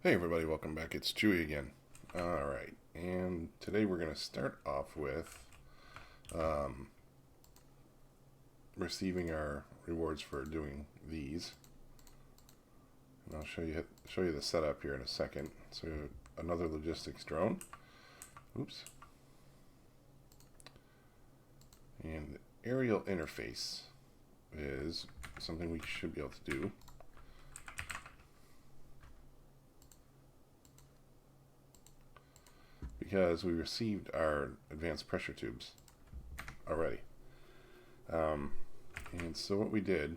Hey everybody, welcome back. It's Chewy again. Alright, and today we're going to start off with um, receiving our rewards for doing these. And I'll show you the setup here in a second. So another logistics drone. Oops. And the aerial interface is something we should be able to do. Because we received our advanced pressure tubes already. And so what we did,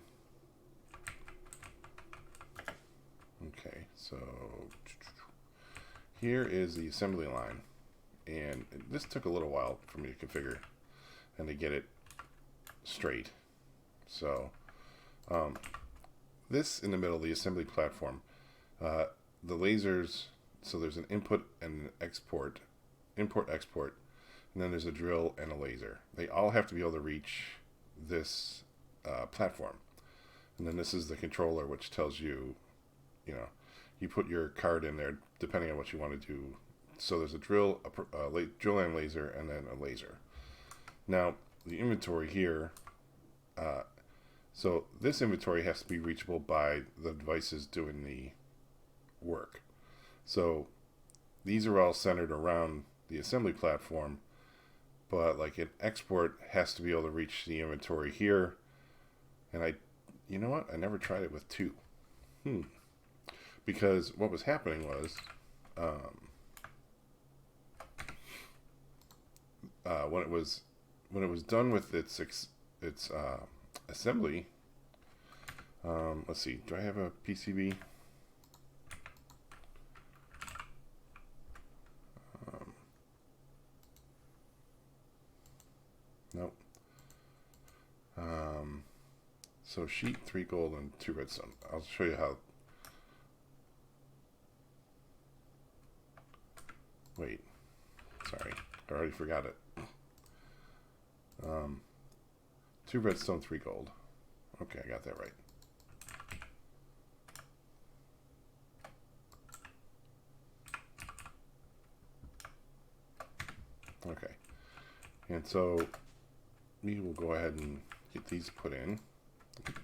okay, so here is the assembly line, and this took a little while for me to configure and to get it straight. So this in the middle, the assembly platform, the lasers, so there's an input and an export, export, and then there's a drill and a laser. They all have to be able to reach this platform. And then this is the controller, which tells you, you put your card in there depending on what you want to do. So there's a drill, drill and laser, and then a laser. Now, the inventory here, so this inventory has to be reachable by the devices doing the work. So these are all centered around the assembly platform, but like an export has to be able to reach the inventory here. And you know what? I never tried it with two. Because what was happening was, when it was done with its assembly. Let's see. Do I have a PCB? Nope. So sheet, 3 gold, and 2 redstone. I'll show you how. Wait. Sorry. I already forgot it. 2 redstone, 3 gold. Okay, I got that right. Okay. And so we will go ahead and get these put in. Oops.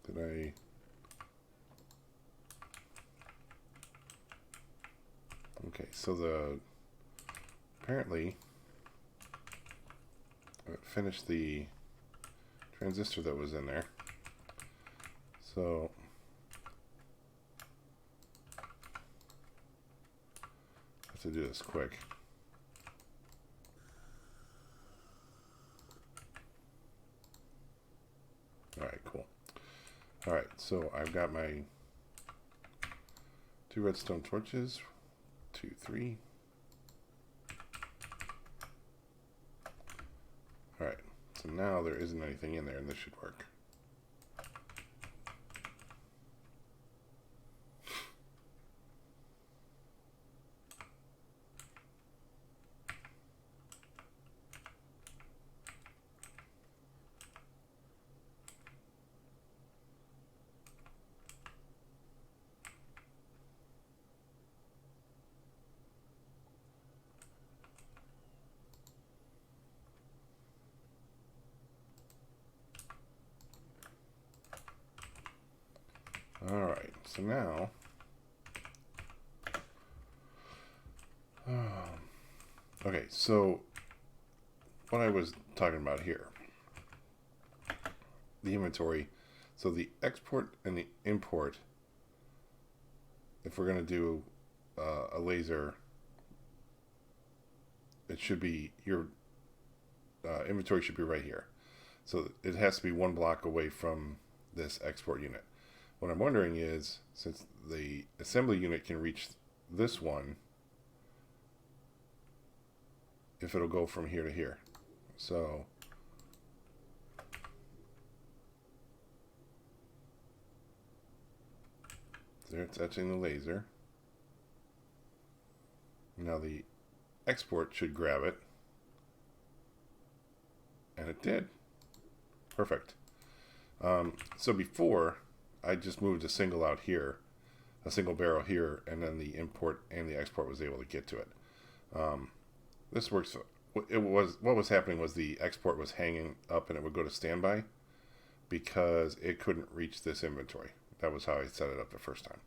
Did I? Okay, so apparently I finished the transistor that was in there. So I have to do this quick. Alright, cool. Alright, so I've got my 2 redstone torches. 2, 3. Alright, so now there isn't anything in there and this should work. Alright, so now okay, so what I was talking about here, the inventory, so the export and the import if we're going to do a laser, it should be your inventory should be right here. So it has to be one block away from this export unit. What I'm wondering is, since the assembly unit can reach this one, if it'll go from here to here. So there, it's etching the laser. Now the export should grab it. And it did. Perfect. So before, I just moved a single out here, a single barrel here, and then the import and the export was able to get to it. This works. What was happening was the export was hanging up and it would go to standby because it couldn't reach this inventory. That was how I set it up the first time.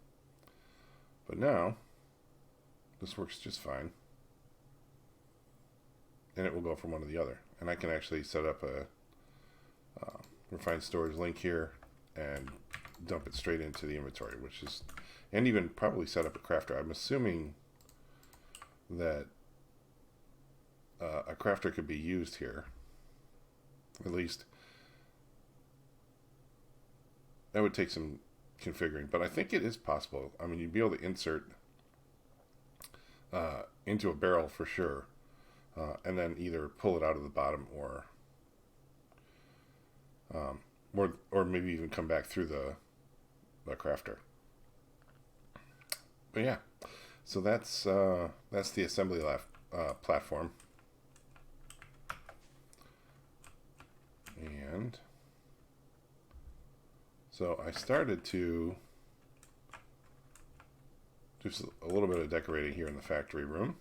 But now, this works just fine. And it will go from one to the other. And I can actually set up a refined storage link here and dump it straight into the inventory, which is, and even probably set up a crafter. I'm assuming that a crafter could be used here. At least that would take some configuring, but I think it is possible. I mean, you'd be able to insert into a barrel for sure, and then either pull it out of the bottom or maybe even come back through the crafter. But yeah, so that's the assembly platform. And so I started to do a little bit of decorating here in the factory room.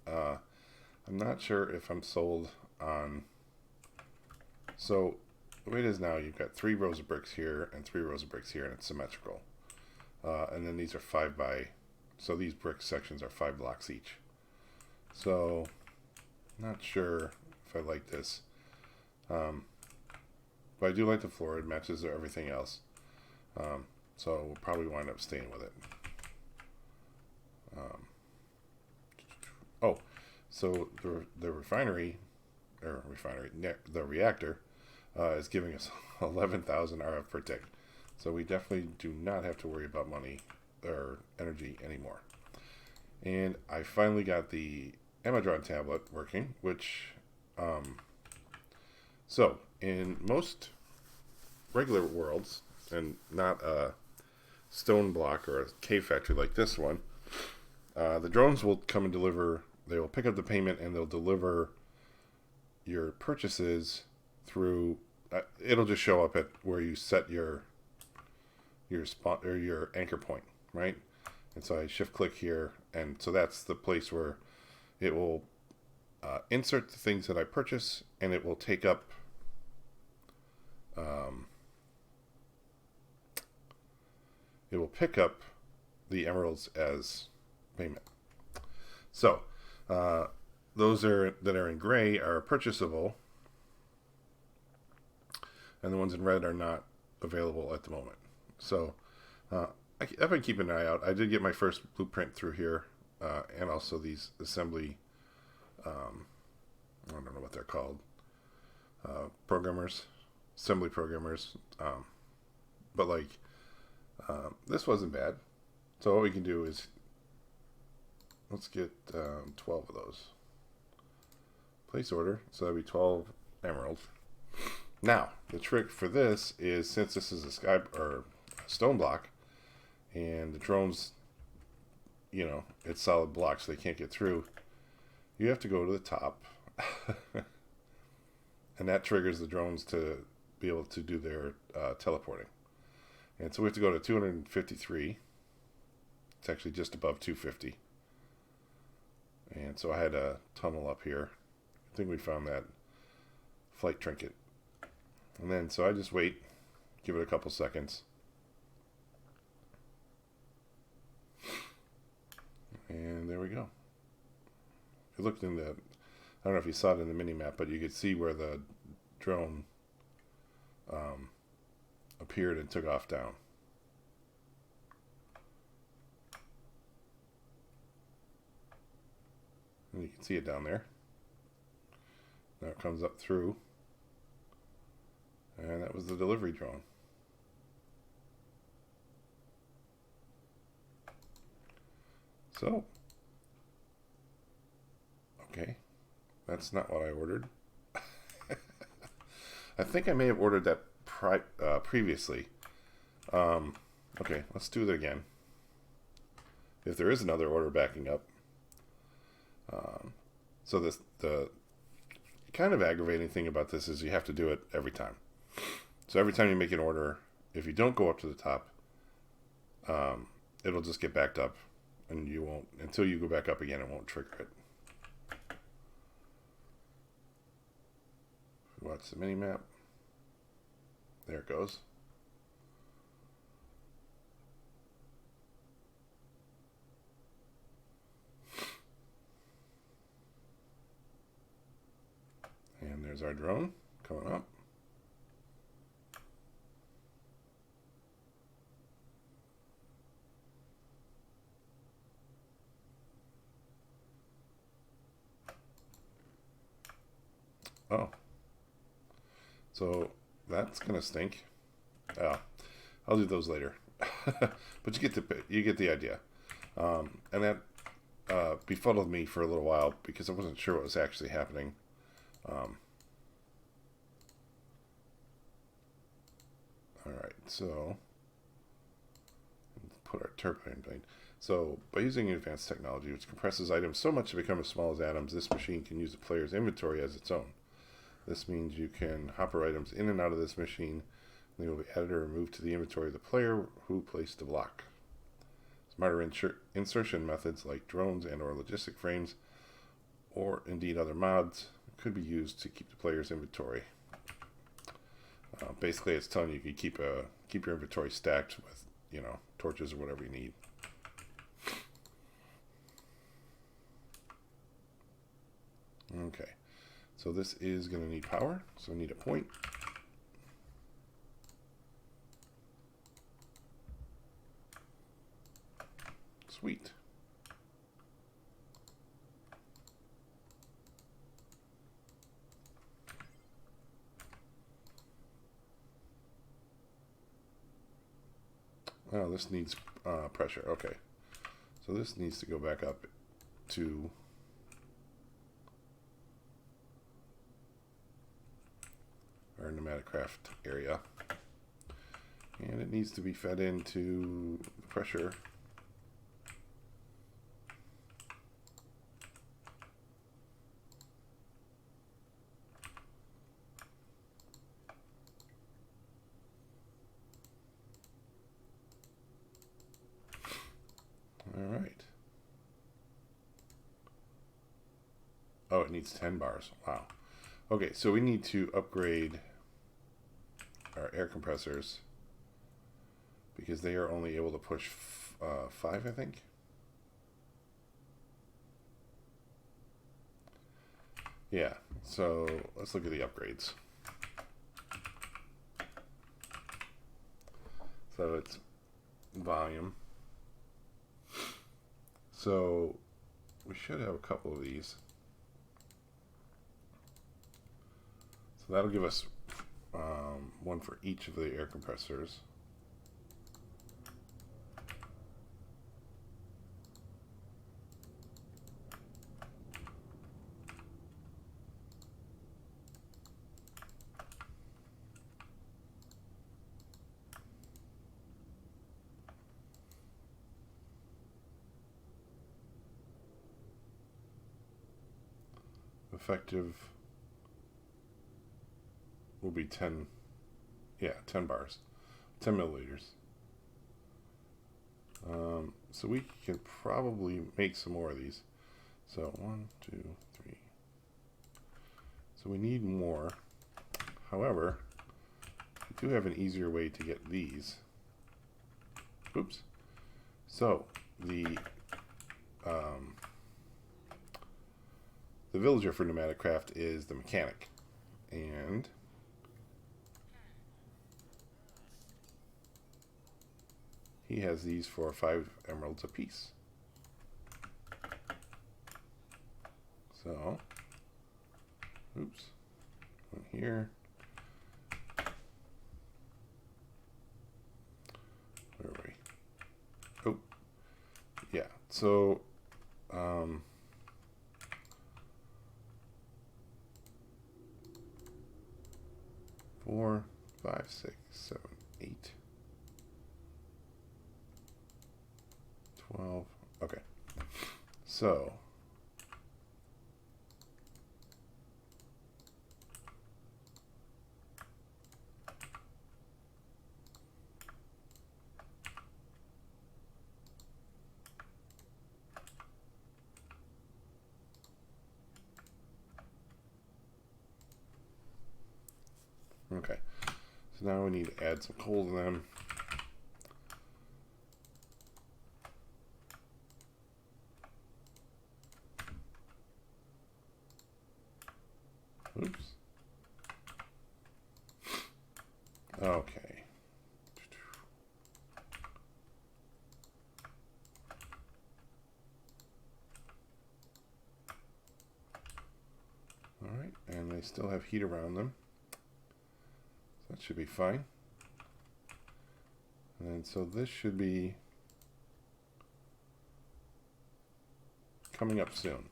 I'm not sure if I'm sold on, so the way it is now, you've got 3 rows of bricks here and 3 rows of bricks here, and it's symmetrical. And then these are 5 by, so these brick sections are 5 blocks each. So not sure if I like this. But I do like the floor. It matches everything else. So we'll probably wind up staying with it. So the reactor is giving us 11,000 RF per tick. So we definitely do not have to worry about money or energy anymore. And I finally got the Amadron tablet working, which, so in most regular worlds, and not a stone block or a cave factory like this one, the drones will come and deliver. They will pick up the payment and they'll deliver your purchases through. It'll just show up at where you set your spot or your anchor point, right? And so I shift click here, and so that's the place where it will insert the things that I purchase, and it will take up. It will pick up the emeralds as payment. So those that are in gray are purchasable, and the ones in red are not available at the moment. So I've been keeping an eye out. I did get my first blueprint through here, and also these assembly, I don't know what they're called, assembly programmers, but like, this wasn't bad. So what we can do is, let's get 12 of those. Place order, so that'd be 12 emeralds. Now, the trick for this is, since this is a stone block, and the drones, it's solid blocks, so they can't get through, you have to go to the top. And that triggers the drones to be able to do their teleporting. And so we have to go to 253. It's actually just above 250. And so I had a tunnel up here. I think we found that flight trinket. And then, so I just wait, give it a couple seconds. And there we go. If you looked in the, I don't know if you saw it in the mini map, but you could see where the drone appeared and took off down. And you can see it down there. Now it comes up through. And that was the delivery drone. So, okay, that's not what I ordered. I think I may have ordered that previously. Okay, let's do it again. If there is another order backing up. So the kind of aggravating thing about this is you have to do it every time. So every time you make an order, if you don't go up to the top, it'll just get backed up, and you won't, until you go back up again, it won't trigger it. Watch the mini map. There it goes. And there's our drone coming up. Oh. So that's gonna stink. I'll do those later. But you get the idea. And that befuddled me for a little while because I wasn't sure what was actually happening. Alright, so put our turbine plane. So, by using advanced technology which compresses items so much to become as small as atoms, this machine can use the player's inventory as its own. This means you can hopper items in and out of this machine, and they will be added or removed to the inventory of the player who placed the block. Smarter insertion methods like drones and or logistic frames, or indeed other mods, could be used to keep the player's inventory. Basically, it's telling you can keep your inventory stacked with, torches or whatever you need. Okay, so this is going to need power, so I need a point. Sweet. Oh, this needs pressure. Okay. So this needs to go back up to our pneumatic craft area. And it needs to be fed into the pressure. All right. Oh, it needs 10 bars. Wow. Okay, so we need to upgrade our air compressors because they are only able to push 5, I think. Yeah, so let's look at the upgrades. So it's volume. So we should have a couple of these. So that'll give us one for each of the air compressors. Effective will be 10 bars, 10 milliliters. So we can probably make some more of these. So 1, 2, 3. So we need more. However, we do have an easier way to get these. Oops. So the villager for pneumatic craft is the mechanic, and he has these for 5 emeralds apiece. So, oops, one here. Where are we? Oh, yeah. So, 4, 5, 6, 7, 8, 12. Okay. So, okay. So now we need to add some coal to them. Oops. Okay. All right, and they still have heat around them. So that should be fine. And so this should be coming up soon.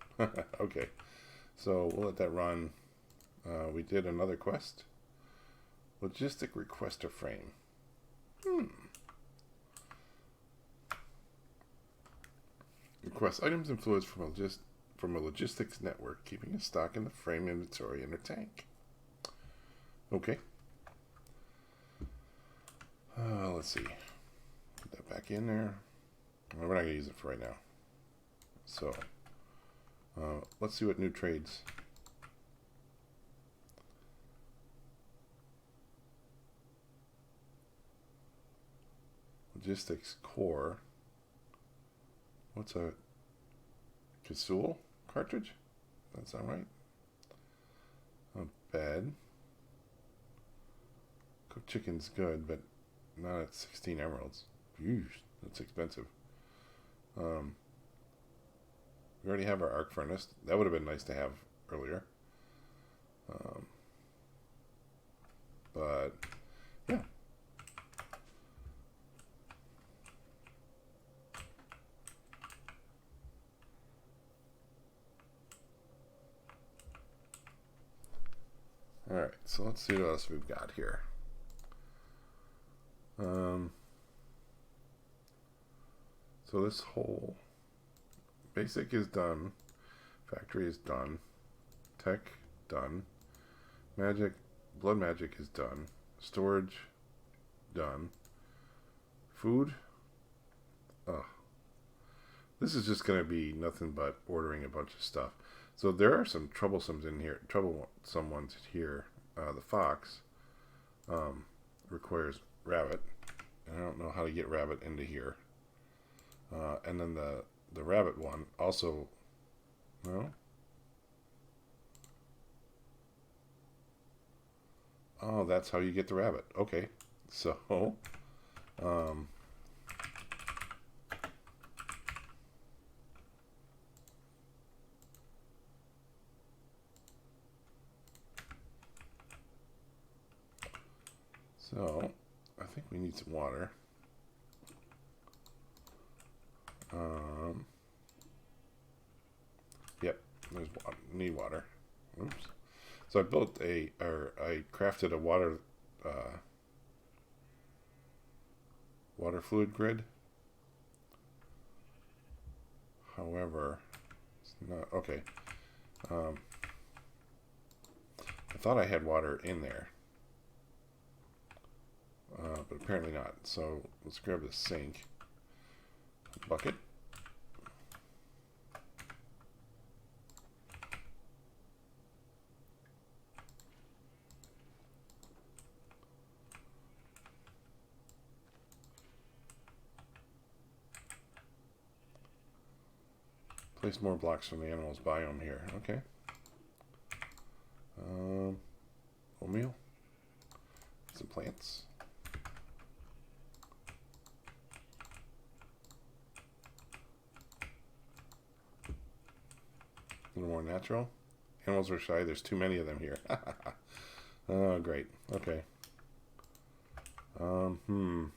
Okay, so we'll let that run. We did another quest. Logistic requester frame. Request items and fluids from a logistics network, keeping a stock in the frame inventory in a tank. Okay. Let's see. Put that back in there. Well, we're not going to use it for right now. So, let's see what new trades. Logistics core. What's a Casul cartridge? Does that sound right? Not bad. Cooked chicken's good, but not at 16 emeralds. Phew, that's expensive. We already have our arc furnace. That would have been nice to have earlier. But yeah. All right, so let's see what else we've got here. So this whole basic is done, factory is done, tech done, magic, blood magic is done, storage done, food. Oh, this is just going to be nothing but ordering a bunch of stuff. So there are some troublesome ones here. The fox requires rabbit, and I don't know how to get rabbit into here. And then the rabbit one also, no? Oh, that's how you get the rabbit. Okay, so so I think we need some water. Yep, there's water. Need water. Oops. So I crafted a water fluid grid. However, it's not okay. I thought I had water in there, but apparently not. So let's grab the sink bucket. Place more blocks from the animal's biome here. Okay. Oatmeal. Some plants. A little more natural. Animals are shy. There's too many of them here. Oh, great. Okay. Hmm.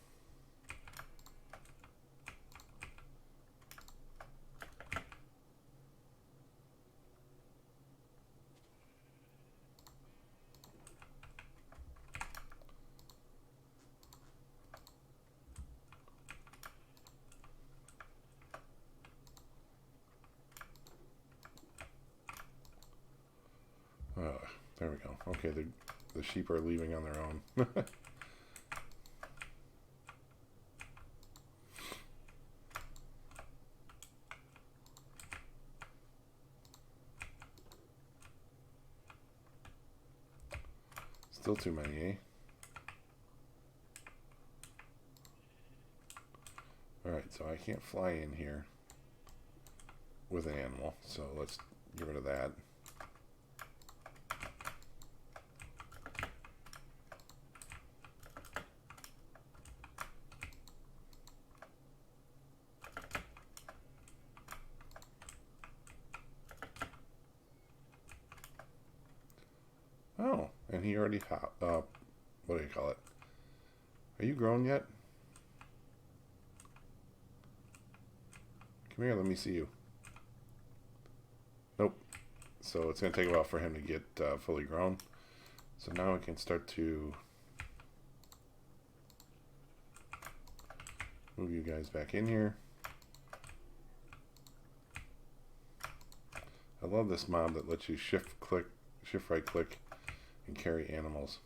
There we go. Okay, the sheep are leaving on their own. Still too many, eh? Alright, so I can't fly in here with an animal, so let's get rid of that. Oh, and he already what do you call it? Are you grown yet? Come here, let me see you. Nope. So it's going to take a while for him to get fully grown. So now we can start to move you guys back in here. I love this mob that lets you shift right click and carry animals.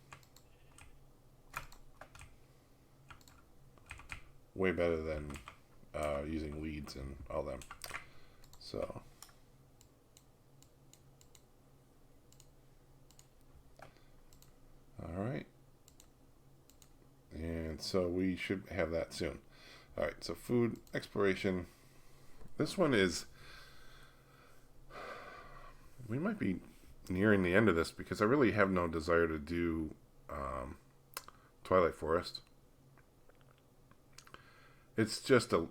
Way better than using leads and all them. So alright. And so we should have that soon. Alright, so food exploration. This one is, we might be nearing the end of this because I really have no desire to do Twilight Forest. It's just and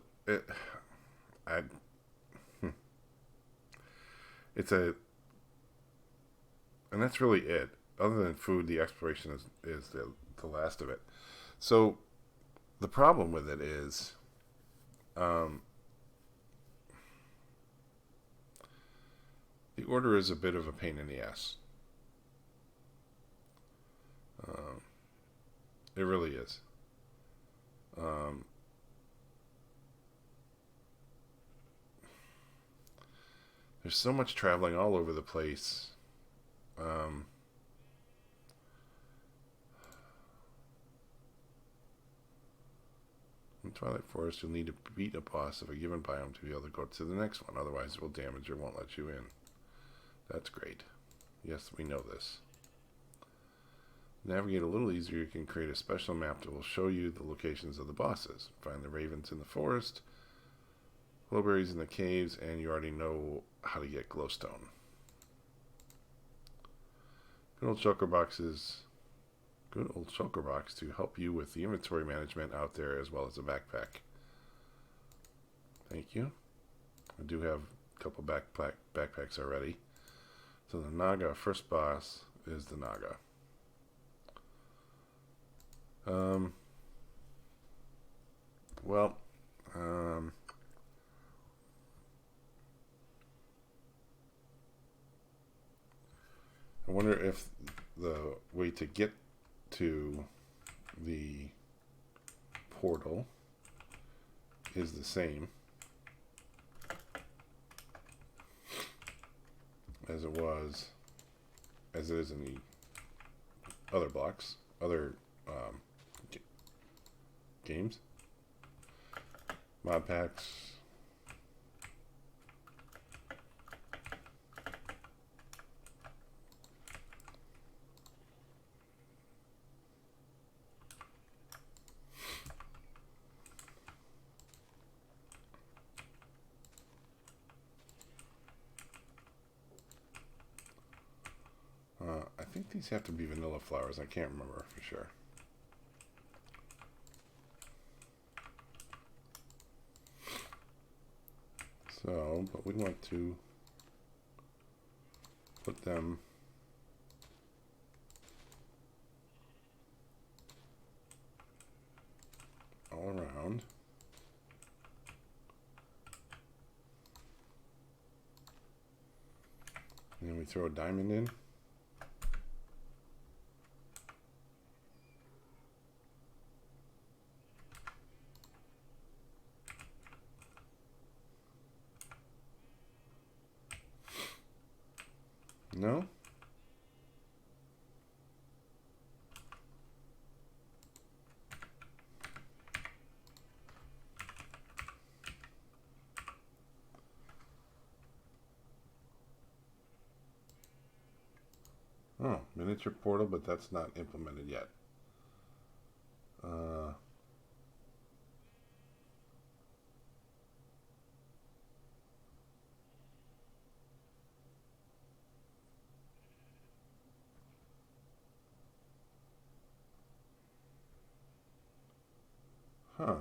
that's really it. Other than food, the exploration is the last of it. So the problem with it is, the order is a bit of a pain in the ass. It really is. There's so much traveling all over the place. In Twilight Forest, you'll need to beat a boss of a given biome to be able to go to the next one. Otherwise, it will damage or won't let you in. That's great. Yes, we know this. Navigate a little easier, you can create a special map that will show you the locations of the bosses. Find the ravens in the forest, blueberries in the caves, and you already know how to get glowstone. Good old shulker boxes. Good old shulker box to help you with the inventory management out there as well as a backpack. Thank you. I do have a couple backpacks already. So the Naga, first boss, is the Naga. I wonder if the way to get to the portal is the same as it is in the other blocks, other games, mod packs. I think these have to be vanilla flowers. I can't remember for sure. So, but we want to put them all around. And then we throw a diamond in. No? Oh, miniature portal, but that's not implemented yet. Huh.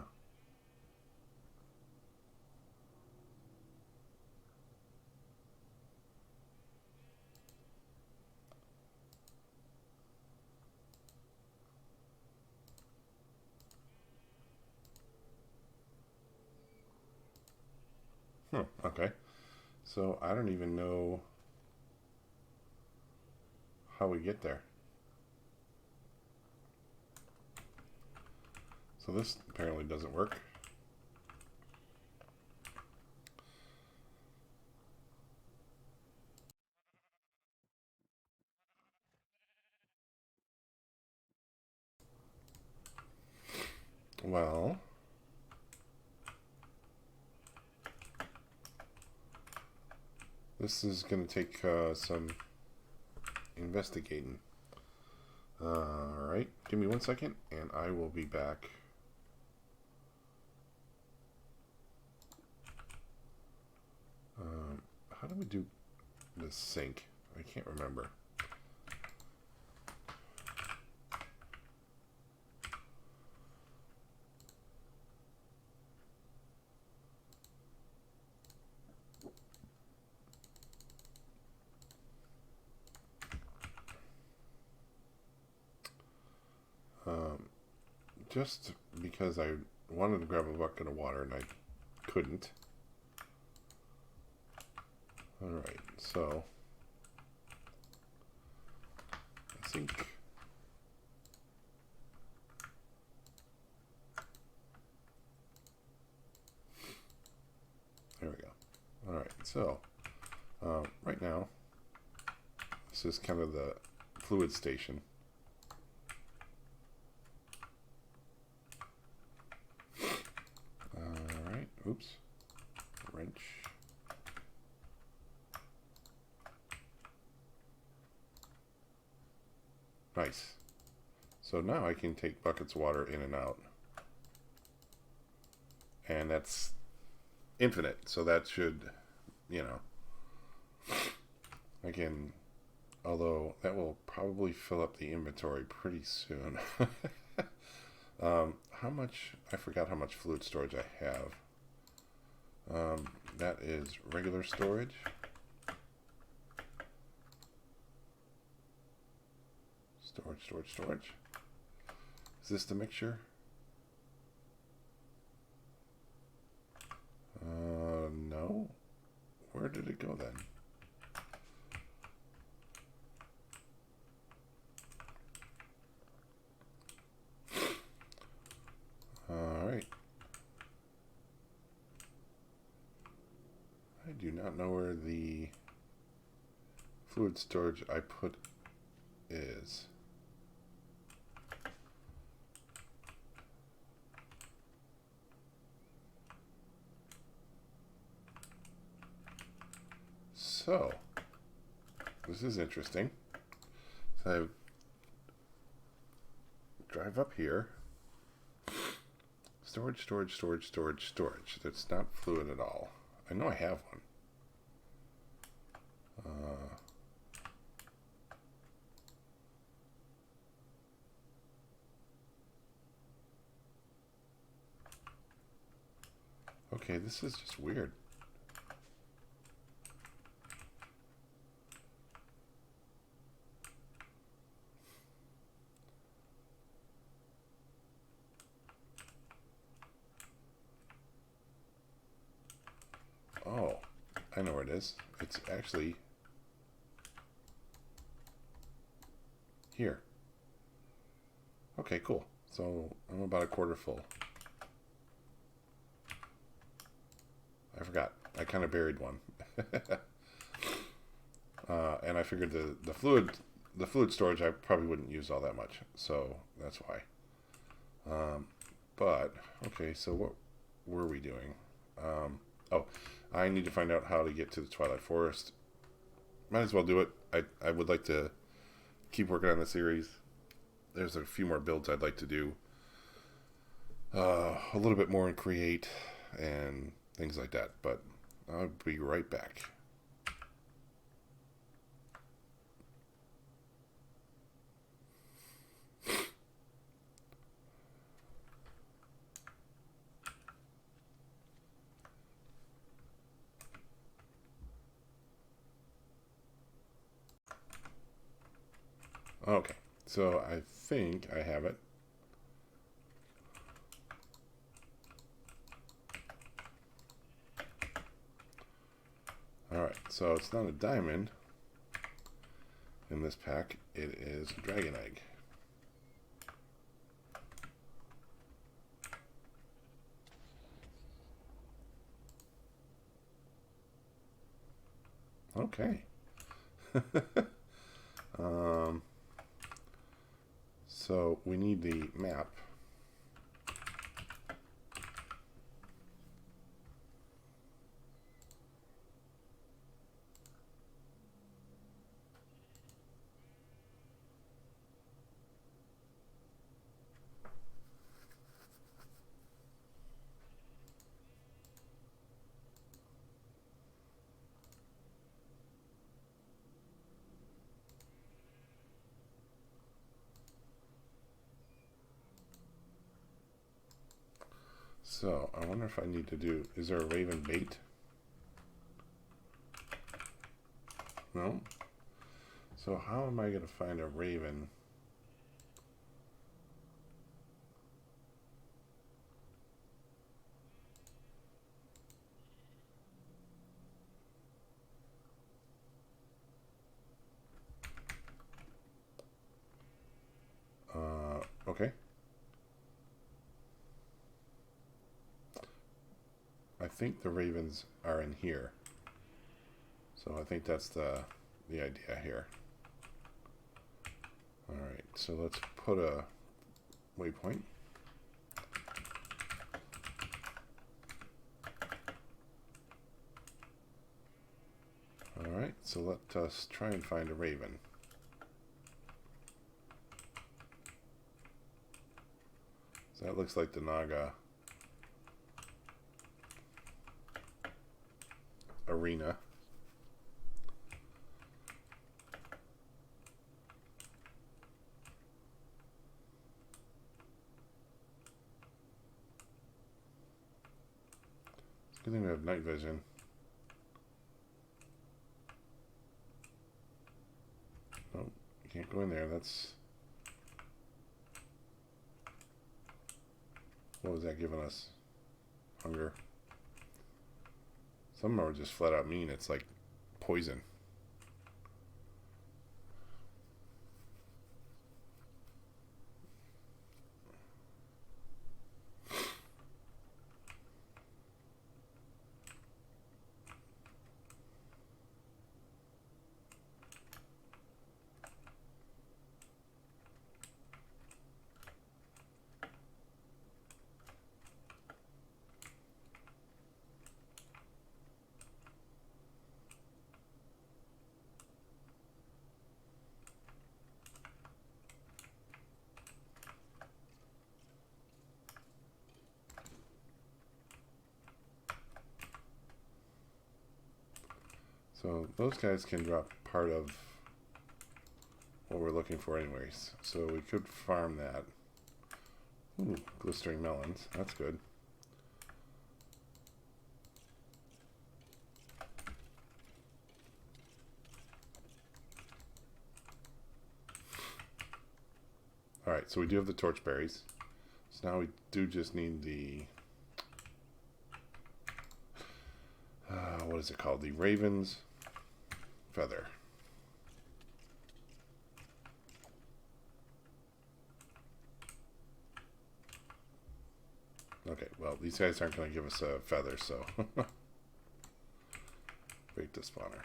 Okay. So I don't even know how we get there. So this apparently doesn't work. Well, this is going to take some investigating. Alright, give me 1 second and I will be back. How do we do the sync? I can't remember. Just because I wanted to grab a bucket of water and I couldn't. Alright, so I think there we go. Alright, so right now this is kind of the fluid station. Alright, oops, wrench. Nice. So now I can take buckets of water in and out. And that's infinite. So that should, you know, I can, although that will probably fill up the inventory pretty soon. How much, I forgot how much fluid storage I have. That is regular storage. Storage. Is this the mixture? No. Where did it go then? Alright. I do not know where the fluid storage I put is. So, this is interesting. So I drive up here. Storage. That's not fluid at all. I know I have one. Okay, this is just weird. know where it is. It's actually here. Okay, cool. So I'm about a quarter full. I forgot. I kind of buried one. And I figured the fluid storage I probably wouldn't use all that much, so that's why. But okay, so what were we doing? Oh, I need to find out how to get to the Twilight Forest. Might as well do it. I would like to keep working on the series. There's a few more builds I'd like to do. A little bit more in Create and things like that. But I'll be right back. Okay, so I think I have it. Alright, so it's not a diamond in this pack, it is a dragon egg. Okay. So we need the map. So I wonder if I need to do, is there a raven bait? No? So how am I going to find a raven? Okay. I think the ravens are in here. So I think that's the idea here. Alright, so let's put a waypoint. Alright, so let us try and find a raven. So that looks like the Naga arena. It's a good thing we have night vision. Nope, you can't go in there. That's... What was that giving us? Hunger. Some of them are just flat out mean. It's like poison. So those guys can drop part of what we're looking for anyways. So we could farm that. Ooh, glistering melons. That's good. Alright, so we do have the torch berries. So now we do just need the... what is it called? The Raven's Feather. Okay, well, these guys aren't going to give us a feather, so break the spawner.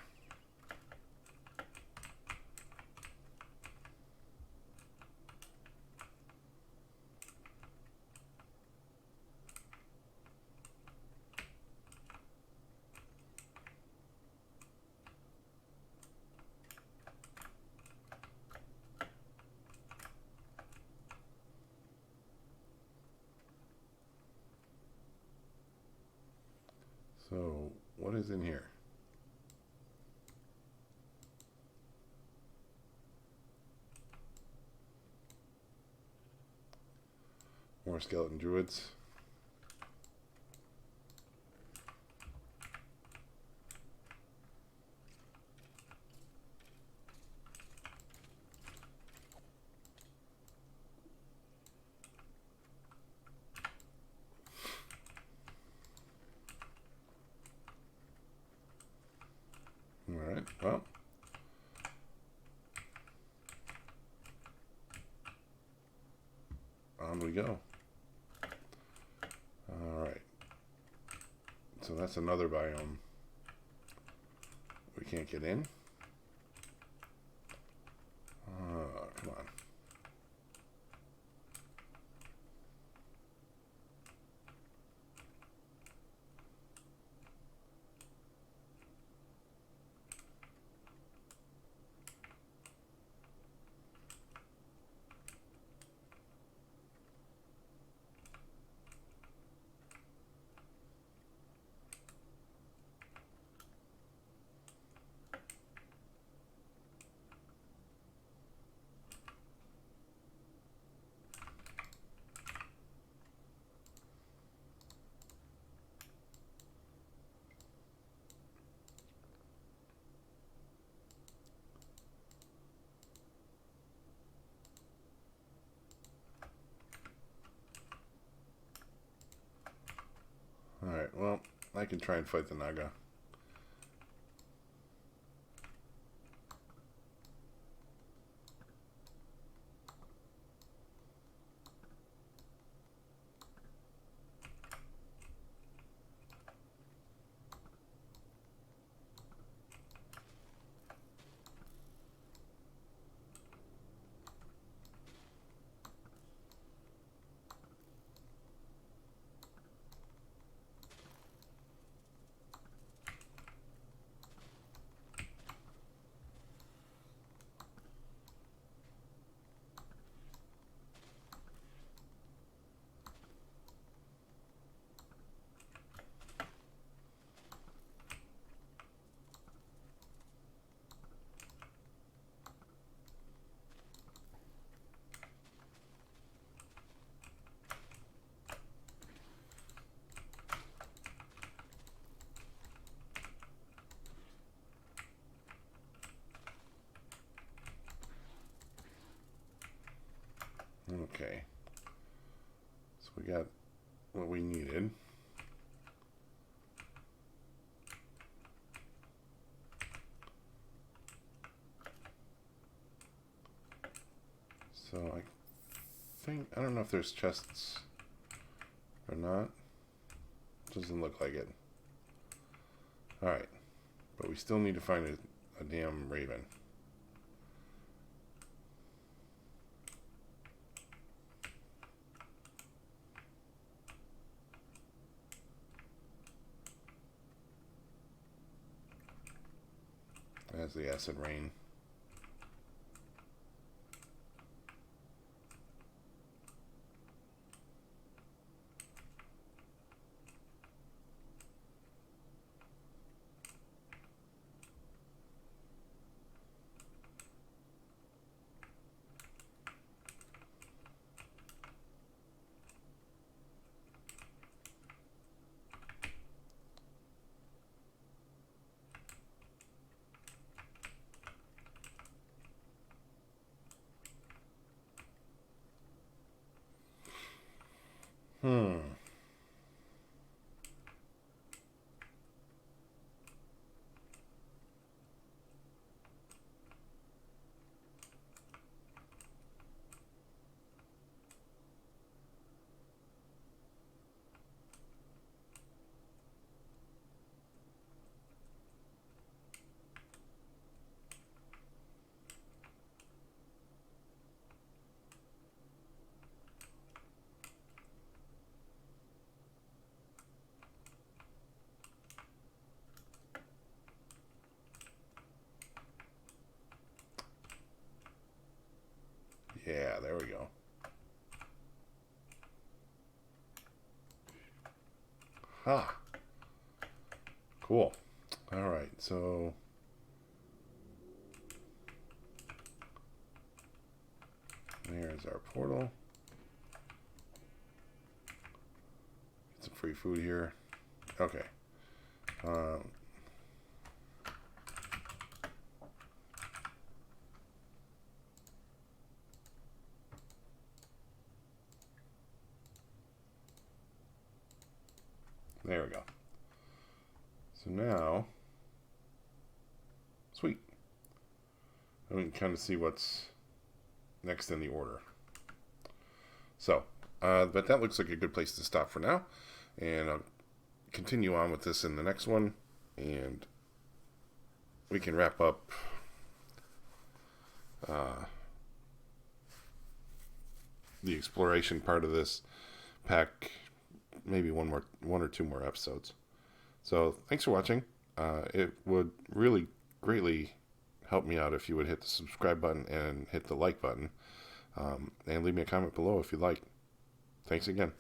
So, what is in here? More skeleton druids. Alright, well. On we go. Alright. So that's another biome we can't get in. Come on. Alright, well, I can try and fight the Naga. Okay. So we got what we needed. So I think, I don't know if there's chests or not. Doesn't look like it. Alright. But we still need to find a damn raven. That's the acid rain. Hmm. Aha. Cool. All right, so there's our portal. Get some free food here. Okay. There we go. So now, sweet. And we can kind of see what's next in the order. So, but that looks like a good place to stop for now. And I'll continue on with this in the next one. And we can wrap up the exploration part of this pack, maybe one or two more episodes. So thanks for watching. It would really greatly help me out if you would hit the subscribe button and hit the like button, and leave me a comment below if you like. Thanks again.